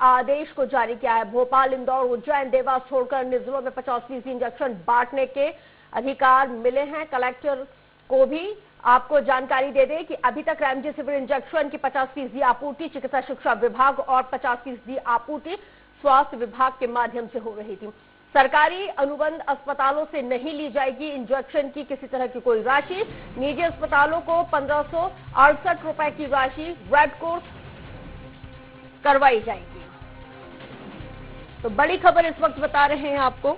आदेश को जारी किया है। भोपाल, इंदौर, उज्जैन, देवास छोड़कर अन्य जिलों में 50% इंजेक्शन बांटने के अधिकार मिले हैं। कलेक्टर को भी आपको जानकारी दे दें कि अभी तक रेमडेसिविर इंजेक्शन की 50% आपूर्ति चिकित्सा शिक्षा विभाग और 50% आपूर्ति स्वास्थ्य विभाग के माध्यम से हो रही थी। सरकारी अनुबंध अस्पतालों से नहीं ली जाएगी इंजेक्शन की किसी तरह की कोई राशि। निजी अस्पतालों को 1568 रुपए की राशि रेड क्रॉस करवाई जाएगी। तो बड़ी खबर इस वक्त बता रहे हैं आपको।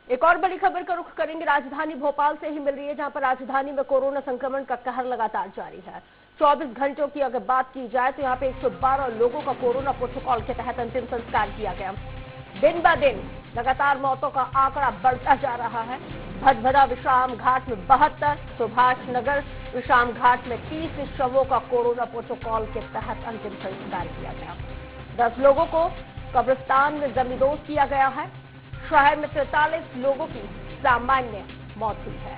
एक और बड़ी खबर का रुख करेंगे, राजधानी भोपाल से ही मिल रही है, जहां पर राजधानी में कोरोना संक्रमण का कहर लगातार जारी है। 24 घंटों की अगर बात की जाए तो यहां पे 112 लोगों का कोरोना प्रोटोकॉल के तहत अंतिम संस्कार किया गया। दिन ब दिन लगातार मौतों का आंकड़ा बढ़ता जा रहा है। भदभदा विश्राम घाट में 72, सुभाष नगर विश्राम घाट में 30 शवों का कोरोना प्रोटोकॉल के तहत अंतिम संस्कार किया गया। 10 लोगों को कब्रिस्तान में जमींदोज किया गया है। शहर में 43 लोगों की सामान्य मौत हुई है।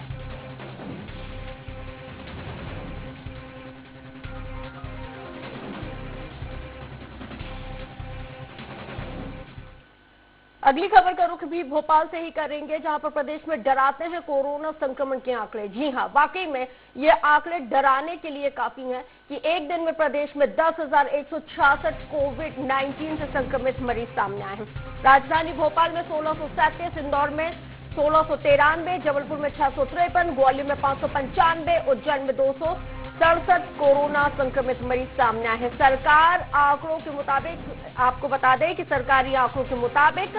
अगली खबर का रुख भी भोपाल से ही करेंगे, जहां पर प्रदेश में डराते हैं कोरोना संक्रमण के आंकड़े। जी हां, वाकई में ये आंकड़े डराने के लिए काफी हैं कि एक दिन में प्रदेश में 10,166 कोविड-19 से संक्रमित मरीज सामने आए हैं। राजधानी भोपाल में 1637, इंदौर में 1693, जबलपुर में 653, ग्वालियर में 595, उज्जैन में 267 कोरोना संक्रमित मरीज सामने आए हैं। सरकार आंकड़ों के मुताबिक, आपको बता दें कि सरकारी आंकड़ों के मुताबिक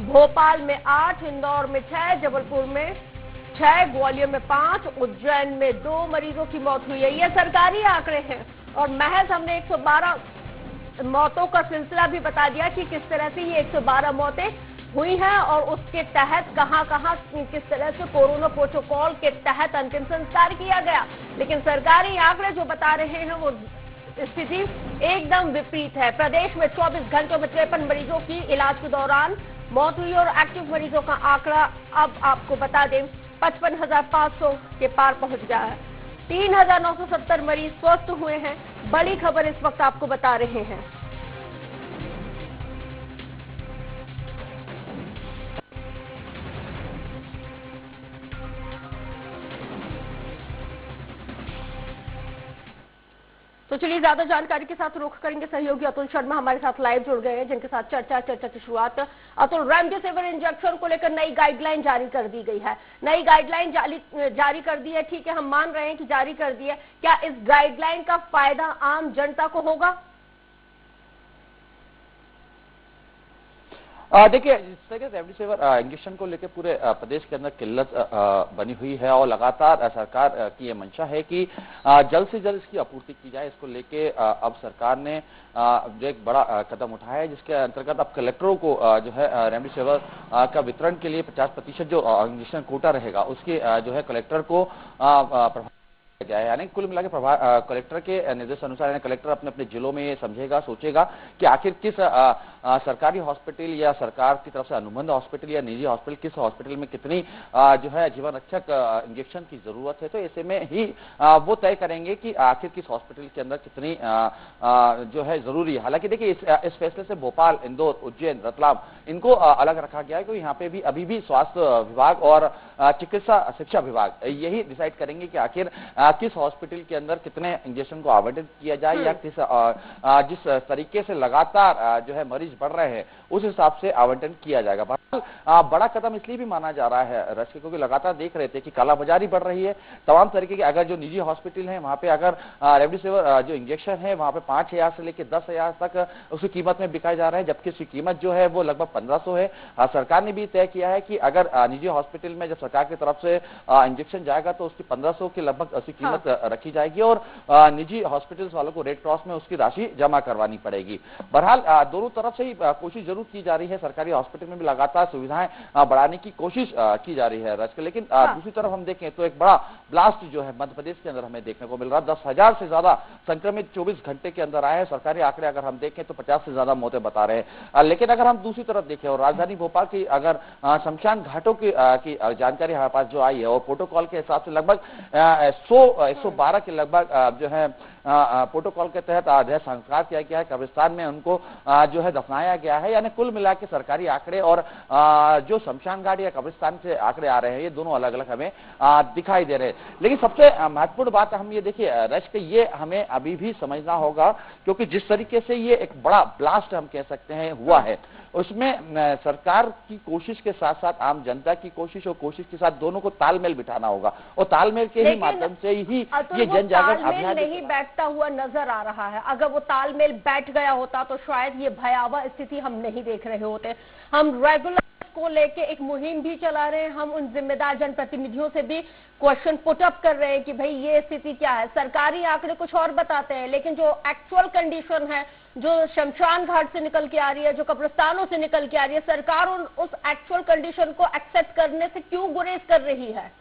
भोपाल में 8, इंदौर में 6, जबलपुर में 6, ग्वालियर में 5, उज्जैन में 2 मरीजों की मौत हुई है। ये सरकारी आंकड़े हैं और महज हमने 112 मौतों का सिलसिला भी बता दिया कि किस तरह से ये 112 मौतें हुई हैं और उसके तहत कहां किस तरह से कोरोना प्रोटोकॉल के तहत अंतिम संस्कार किया गया। लेकिन सरकारी आंकड़े जो बता रहे हैं वो स्थिति एकदम विपरीत है। प्रदेश में 24 घंटों में 53 मरीजों की इलाज के दौरान मौत हुई और एक्टिव मरीजों का आंकड़ा अब आपको बता दें 55,500 के पार पहुंच गया है। 3,970 मरीज स्वस्थ हुए हैं। बड़ी खबर इस वक्त आपको बता रहे हैं। तो चलिए ज्यादा जानकारी के साथ रुख करेंगे। सहयोगी अतुल शर्मा हमारे साथ लाइव जुड़ गए हैं, जिनके साथ चर्चा की शुरुआत। अतुल, रेमडेसिविर इंजेक्शन को लेकर नई गाइडलाइन जारी कर दी गई है। नई गाइडलाइन जारी कर दी है, ठीक है, हम मान रहे हैं कि जारी कर दी है। क्या इस गाइडलाइन का फायदा आम जनता को होगा? देखिए, जिस तरह से रेमडेसिविर इंजेक्शन को लेकर पूरे प्रदेश के अंदर किल्लत बनी हुई है और लगातार सरकार की ये मंशा है कि जल्द से जल्द इसकी आपूर्ति की जाए। इसको लेके अब सरकार ने जो एक बड़ा कदम उठाया है, जिसके अंतर्गत अब कलेक्टरों को जो है रेमडेसिविर का वितरण के लिए 50% जो इंजेक्शन कोटा रहेगा उसके जो है कलेक्टर को प्रभाव गया है। यानी कुल मिला के कलेक्टर के निर्देश अनुसार कलेक्टर अपने अपने जिलों में ये समझेगा, सोचेगा कि आखिर किस सरकारी हॉस्पिटल या सरकार की तरफ से अनुबंध हॉस्पिटल या निजी हॉस्पिटल, किस हॉस्पिटल में कितनी जो है जीवन रक्षक इंजेक्शन की जरूरत है। तो ऐसे में ही वो तय करेंगे कि आखिर किस हॉस्पिटल के अंदर कितनी जो है जरूरी है। हालांकि देखिए, इस फैसले से भोपाल, इंदौर, उज्जैन, रतलाम इनको अलग रखा गया है, क्योंकि यहाँ पे भी अभी भी स्वास्थ्य विभाग और चिकित्सा शिक्षा विभाग यही डिसाइड करेंगे कि आखिर किस हॉस्पिटल के अंदर कितने इंजेक्शन को आवंटित किया जाए या किस जिस तरीके से लगातार जो है मरीज बढ़ रहे हैं उस हिसाब से आवंटन किया जाएगा। बड़ा कदम इसलिए भी माना जा रहा है रश्मि, क्योंकि लगातार देख रहे थे कि कालाबाजारी बढ़ रही है तमाम तरीके के। अगर जो निजी हॉस्पिटल है वहां पे अगर रेमडेसिविर जो इंजेक्शन है वहां पे 5,000 से लेकर 10,000 तक उसकी कीमत में बिकाया जा रहा है, जबकि उसकी कीमत जो है वो लगभग 1,500 है। सरकार ने भी तय किया है कि अगर निजी हॉस्पिटल में जब सरकार की तरफ से इंजेक्शन जाएगा तो उसकी 1,500 के लगभग उसकी कीमत रखी जाएगी और निजी हॉस्पिटल्स वालों को रेड क्रॉस में उसकी राशि जमा करवानी पड़ेगी। बहरहाल दोनों तरफ से ही कोशिश जरूर की जा रही है, सरकारी हॉस्पिटल में भी लगातार सुविधाएं बढ़ाने की कोशिश की जा रही है रच के। लेकिन दूसरी तरफ हम देखें तो एक बड़ा ब्लास्ट जो है मध्य प्रदेश के अंदर हमें देखने को मिल रहा है। 10,000 से ज्यादा संक्रमित 24 घंटे के अंदर आए हैं। सरकारी आंकड़े अगर हम देखें तो 50 से ज्यादा मौतें बता रहे हैं। लेकिन अगर हम दूसरी तरफ देखें और राजधानी भोपाल की अगर शमशान घाटों की जानकारी हमारे पास जो आई है और प्रोटोकॉल के हिसाब से लगभग 112 के लगभग जो है प्रोटोकॉल के तहत देह संस्कार किया गया है, कब्रिस्तान में उनको जो है दफनाया गया है। यानी कुल मिला के सरकारी आंकड़े और जो शमशान घाट या कब्रिस्तान से आंकड़े आ रहे हैं, ये दोनों अलग अलग हमें दिखाई दे रहे हैं। लेकिन सबसे महत्वपूर्ण बात हम ये देखिए रश के, ये हमें अभी भी समझना होगा, क्योंकि जिस तरीके से ये एक बड़ा ब्लास्ट हम कह सकते हैं हुआ है, उसमें सरकार की कोशिश के साथ साथ आम जनता की कोशिश और कोशिश के साथ दोनों को तालमेल बिठाना होगा और तालमेल के ही माध्यम से ही ये जन जागरण अभियान नहीं बैठता हुआ नजर आ रहा है। अगर वो तालमेल बैठ गया होता तो शायद ये भयावह स्थिति हम नहीं देख रहे होते। हम रेगुलर को लेके एक मुहिम भी चला रहे हैं, हम उन जिम्मेदार जनप्रतिनिधियों से भी क्वेश्चन पुट अप कर रहे हैं कि भाई ये स्थिति क्या है। सरकारी आंकड़े कुछ और बताते हैं, लेकिन जो एक्चुअल कंडीशन है, जो शमशान घाट से निकल के आ रही है, जो कब्रिस्तानों से निकल के आ रही है, सरकार उस एक्चुअल कंडीशन को एक्सेप्ट करने से क्यों गुरेज कर रही है?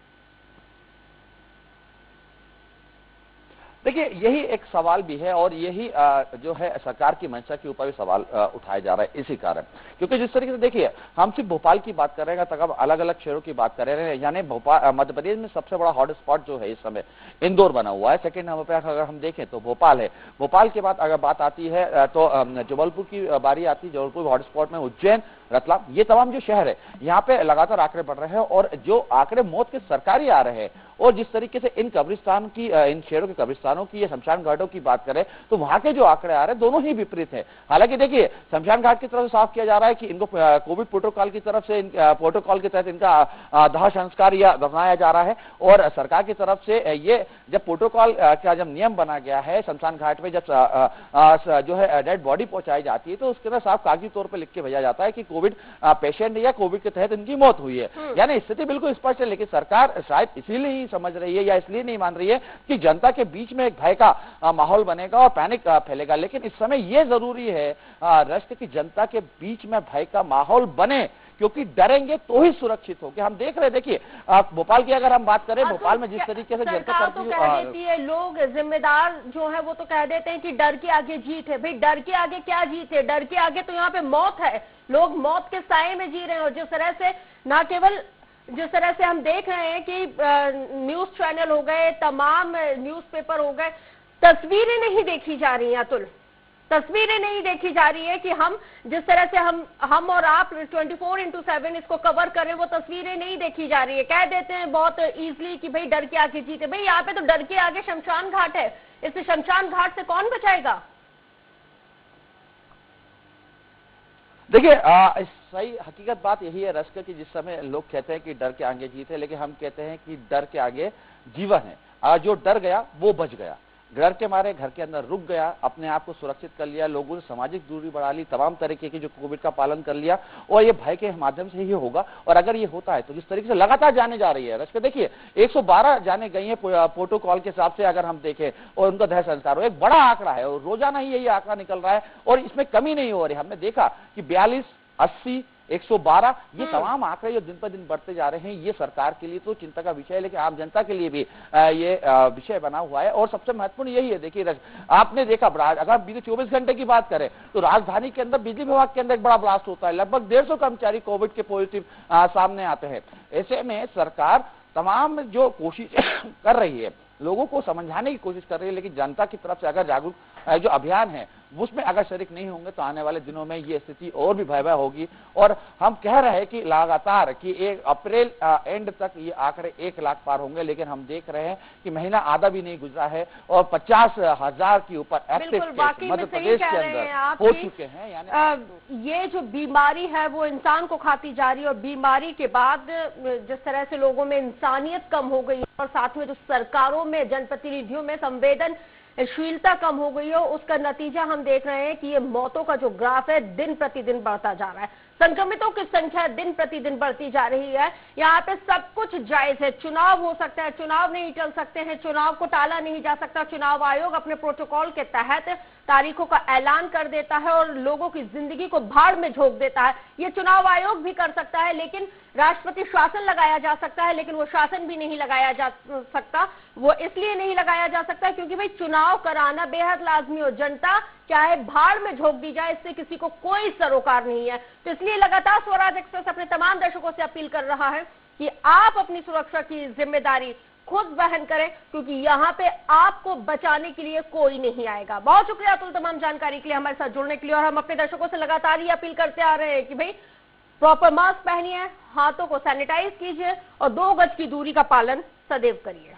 देखिए यही एक सवाल भी है और यही जो है सरकार की मंशा के ऊपर भी सवाल उठाया जा रहा है इसी कारण, क्योंकि जिस तरीके से देखिए हम सिर्फ भोपाल की बात कर रहे हैं, तब अलग अलग शहरों की बात कर रहे हैं। यानी भोपाल मध्य प्रदेश में सबसे बड़ा हॉट स्पॉट जो है इस समय इंदौर बना हुआ है। सेकंड नंबर पर अगर हम देखें तो भोपाल है। भोपाल के बाद अगर बात आती है तो जबलपुर की बारी आती है। जबलपुर हॉट स्पॉट में उज्जैन, रतलाम, ये तमाम जो शहर है यहाँ पे लगातार आंकड़े बढ़ रहे हैं और जो आंकड़े मौत के सरकारी आ रहे हैं और जिस तरीके से इन कब्रिस्तान की इन शहरों के कब्रिस्तानों की या शमशान घाटों की बात करें तो वहां के जो आंकड़े आ रहे हैं दोनों ही विपरीत है। हालांकि देखिए शमशान घाट की तरफ से साफ किया जा रहा है कि इनको कोविड प्रोटोकॉल की तरफ से प्रोटोकॉल के तहत इनका दाह संस्कार या दफनाया जा रहा है और सरकार की तरफ से ये जब प्रोटोकॉल का जब नियम बना गया है, शमशान घाट में जब जो है डेड बॉडी पहुंचाई जाती है तो उसके अंदर साफ कागजी तौर पर लिख के भेजा जाता है कि कोविड पेशेंट या कोविड के तहत इनकी मौत हुई है। यानी स्थिति बिल्कुल स्पष्ट है, लेकिन सरकार शायद इसीलिए ही समझ रही है या इसलिए नहीं मान रही है कि जनता के बीच में एक भय का माहौल बनेगा और पैनिक फैलेगा। लेकिन इस समय यह जरूरी है राष्ट्र की जनता के बीच में भय का माहौल बने, क्योंकि डरेंगे तो ही सुरक्षित होंगे। हम देख रहे हैं, देखिए भोपाल की अगर हम बात करें, भोपाल में जिस तरीके से जनता तो कह देती है, लोग जिम्मेदार जो है वो तो कह देते हैं कि डर के आगे जीत है। भाई डर के आगे क्या जीत है? डर के आगे तो यहाँ पे मौत है। लोग मौत के साए में जी रहे हैं और जिस तरह से ना केवल जिस तरह से हम देख रहे हैं कि न्यूज चैनल हो गए, तमाम न्यूज़पेपर हो गए, तस्वीरें नहीं देखी जा रही हैं अतुल। तस्वीरें नहीं देखी जा रही है कि हम जिस तरह से हम और आप 24/7 इसको कवर करें, वो तस्वीरें नहीं देखी जा रही है। कह देते हैं बहुत इजीली कि भाई डर के आगे जीते। भाई यहाँ पे तो डर के आगे शमशान घाट है, इस शमशान घाट से कौन बचाएगा? देखिए सही हकीकत बात यही है रश्क की, जिस समय लोग कहते हैं कि डर के आगे जीत है, लेकिन हम कहते हैं कि डर के आगे जीवन है। जो डर गया वो बच गया, डर के मारे घर के अंदर रुक गया, अपने आप को सुरक्षित कर लिया, लोगों ने सामाजिक दूरी बढ़ा ली, तमाम तरीके की जो कोविड का पालन कर लिया और ये भय के माध्यम से ही होगा। और अगर ये होता है तो जिस तरीके से लगातार जाने जा रही है रश्क, देखिए 112 जाने गई है प्रोटोकॉल के हिसाब से अगर हम देखें और उनका देह संस्कार एक बड़ा आंकड़ा है और रोजाना ही यही आंकड़ा निकल रहा है और इसमें कमी नहीं हो रही। हमने देखा कि 42, 80, 112 ये तमाम आंकड़े जो दिन पर दिन बढ़ते जा रहे हैं, ये सरकार के लिए तो चिंता का विषय है, लेकिन आम जनता के लिए भी ये विषय बना हुआ है। और सबसे महत्वपूर्ण यही है, देखिए आपने देखा अगर बीते 24 घंटे की बात करें तो राजधानी के अंदर बिजली विभाग के अंदर एक बड़ा ब्लास्ट होता है, लगभग 150 कर्मचारी कोविड के पॉजिटिव सामने आते हैं। ऐसे में सरकार तमाम जो कोशिश कर रही है, लोगों को समझाने की कोशिश कर रही है, लेकिन जनता की तरफ से अगर जागरूक जो अभियान है उसमें अगर शरीक नहीं होंगे तो आने वाले दिनों में ये स्थिति और भी भयावह होगी। और हम कह रहे हैं कि लगातार कि 1 अप्रैल एंड तक ये आंकड़े 1 लाख पार होंगे, लेकिन हम देख रहे हैं कि महीना आधा भी नहीं गुजरा है और 50,000 के ऊपर एक्टिव केस मध्य प्रदेश के अंदर हो चुके हैं। यानी ये जो बीमारी है वो इंसान को खाती जा रही है और बीमारी के बाद जिस तरह से लोगों में इंसानियत कम हो गई और साथ में जो सरकारों में जनप्रतिनिधियों में संवेदनशीलता कम हो गई है, उसका नतीजा हम देख रहे हैं कि ये मौतों का जो ग्राफ है दिन प्रतिदिन बढ़ता जा रहा है। संक्रमितों की संख्या दिन प्रतिदिन बढ़ती जा रही है। यहाँ पे सब कुछ जायज है। चुनाव हो सकता है, चुनाव नहीं टल सकते हैं, चुनाव को टाला नहीं जा सकता। चुनाव आयोग अपने प्रोटोकॉल के तहत तारीखों का ऐलान कर देता है और लोगों की जिंदगी को भाड़ में झोंक देता है। ये चुनाव आयोग भी कर सकता है, लेकिन राष्ट्रपति शासन लगाया जा सकता है, लेकिन वो शासन भी नहीं लगाया जा सकता। वो इसलिए नहीं लगाया जा सकता क्योंकि भाई चुनाव कराना बेहद लाजमी हो, जनता चाहे भाड़ में झोंक दी जाए, इससे किसी को कोई सरोकार नहीं है। तो इसलिए लगातार स्वराज एक्सप्रेस अपने तमाम दर्शकों से अपील कर रहा है कि आप अपनी सुरक्षा की जिम्मेदारी खुद वहन करें, क्योंकि यहाँ पे आपको बचाने के लिए कोई नहीं आएगा। बहुत शुक्रिया अतुल तमाम जानकारी के लिए, हमारे साथ जुड़ने के लिए। और हम अपने दर्शकों से लगातार ये अपील करते आ रहे हैं कि भाई प्रॉपर मास्क पहनिए, हाथों को सैनिटाइज कीजिए और 2 गज की दूरी का पालन सदैव करिए।